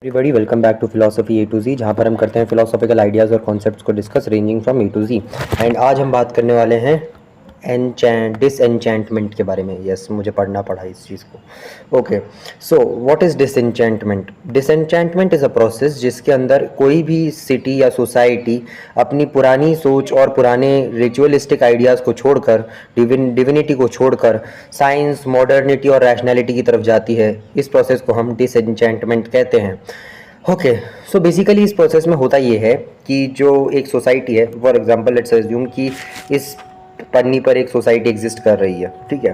Everybody welcome back to philosophy A to Z, जहाँ पर हम करते हैं फिलोसॉफिकल आइडियाज़ और कॉन्सेप्ट्स को discuss ranging from A to Z. And आज हम बात करने वाले हैं डिसएन्चेंटमेंट के बारे में। यस, मुझे पढ़ना पड़ा इस चीज़ को। Okay, so what is disenchantment? Disenchantment is a process जिसके अंदर कोई भी सिटी या सोसाइटी अपनी पुरानी सोच और पुराने रिचुअलिस्टिक आइडियाज़ को छोड़कर, डिविनिटी को छोड़कर साइंस, मॉडर्निटी और रैशनैलिटी की तरफ जाती है। इस प्रोसेस को हम डिसएन्चेंटमेंट कहते हैं। ओके, सो बेसिकली इस प्रोसेस में होता ये है कि जो एक सोसाइटी है, फॉर एग्जांपल लेट्स अज्यूम कि इस पन्नी पर एक सोसाइटी एग्जिस्ट कर रही है, ठीक है।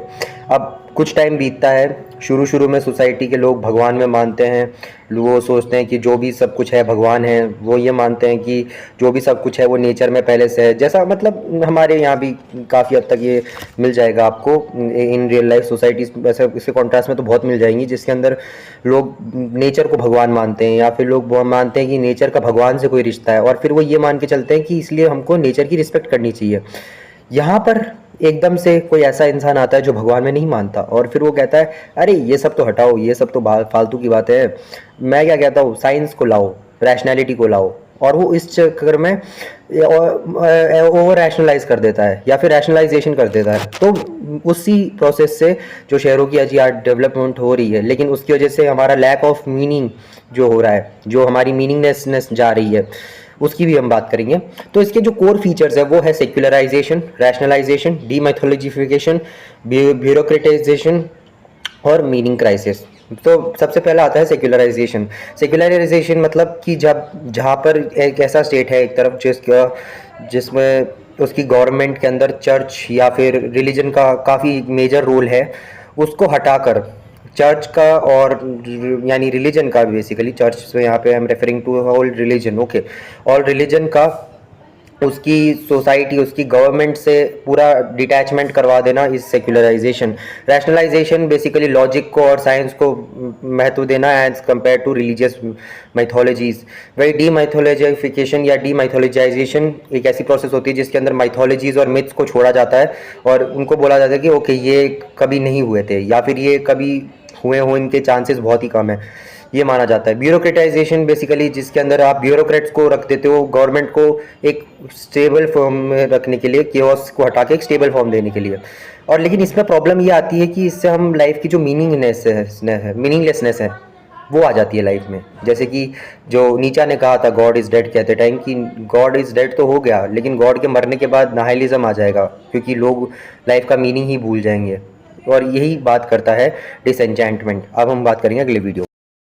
अब कुछ टाइम बीतता है, शुरू में सोसाइटी के लोग भगवान में मानते हैं। वो सोचते हैं कि जो भी सब कुछ है भगवान है। वो ये मानते हैं कि जो भी सब कुछ है वो नेचर में पहले से है, जैसा मतलब हमारे यहाँ भी काफ़ी हद तक ये मिल जाएगा आपको इन रियल लाइफ सोसाइटीज़। वैसे इसके कॉन्ट्रास्ट में तो बहुत मिल जाएंगी जिसके अंदर लोग नेचर को भगवान मानते हैं, या फिर लोग मानते हैं कि नेचर का भगवान से कोई रिश्ता है, और फिर वो ये मान के चलते हैं कि इसलिए हमको नेचर की रिस्पेक्ट करनी चाहिए। यहाँ पर एकदम से कोई ऐसा इंसान आता है जो भगवान में नहीं मानता, और फिर वो कहता है अरे ये सब तो हटाओ, ये सब तो फालतू की बातें है। मैं क्या कहता हूँ, साइंस को लाओ, रैशनैलिटी को लाओ। और वो इस चक्कर में ओवर रैशनलाइज कर देता है या फिर रैशनलाइजेशन कर देता है। तो उसी प्रोसेस से जो शहरों की आज डेवलपमेंट हो रही है, लेकिन उसकी वजह से हमारा लैक ऑफ मीनिंग जो हो रहा है, जो हमारी मीनिंगलेसनेस जा रही है, उसकी भी हम बात करेंगे। तो इसके जो कोर फीचर्स है वो है सेक्युलराइजेशन, रैशनलाइजेशन, डीमाइथोलॉजिफिकेशन, ब्यूरोक्रेटाइजेशन और मीनिंग क्राइसिस। तो सबसे पहला आता है सेक्युलराइजेशन। सेक्युलराइजेशन मतलब कि जब जहाँ पर एक ऐसा स्टेट है एक तरफ जिसमें उसकी गवर्नमेंट के अंदर चर्च या फिर रिलीजन का काफ़ी मेजर रोल है, उसको हटाकर चर्च का और यानी रिलीजन का, बेसिकली चर्च से यहाँ पे I am referring to all religion, okay, all religion का, उसकी सोसाइटी, उसकी गवर्नमेंट से पूरा डिटैचमेंट करवा देना is secularisation. Rationalisation basically logic को और साइंस को महत्व देना as compare to religious mythologies. वही डीमाइथोलॉजिफिकेशन या डीमाइथोलॉजाइजेशन एक ऐसी प्रोसेस होती है जिसके अंदर माइथोलॉजीज और मिथ्स को छोड़ा जाता है और उनको बोला जाता है कि ओके ये कभी नहीं हुए थे, या फिर ये कभी हुए हो, इनके चांसेस बहुत ही कम है, ये माना जाता है। ब्यूरोक्रेटाइजेशन बेसिकली जिसके अंदर आप ब्यूरोक्रेट्स को रख देते हो, गवर्नमेंट को एक स्टेबल फॉर्म में रखने के लिए, केओस को हटा के एक स्टेबल फॉर्म देने के लिए। और लेकिन इसमें प्रॉब्लम ये आती है कि इससे हम लाइफ की जो मीनिंगलेसनेस है वो आ जाती है लाइफ में। जैसे कि जो नीचा ने कहा था गॉड इज़ डेड कहते टाइम, कि गॉड इज़ डेड तो हो गया, लेकिन गॉड के मरने के बाद नाइलिज्म आ जाएगा, क्योंकि लोग लाइफ का मीनिंग ही भूल जाएंगे। और यही बात करता है डिसएन्चेंटमेंट। अब हम बात करेंगे अगले वीडियो में।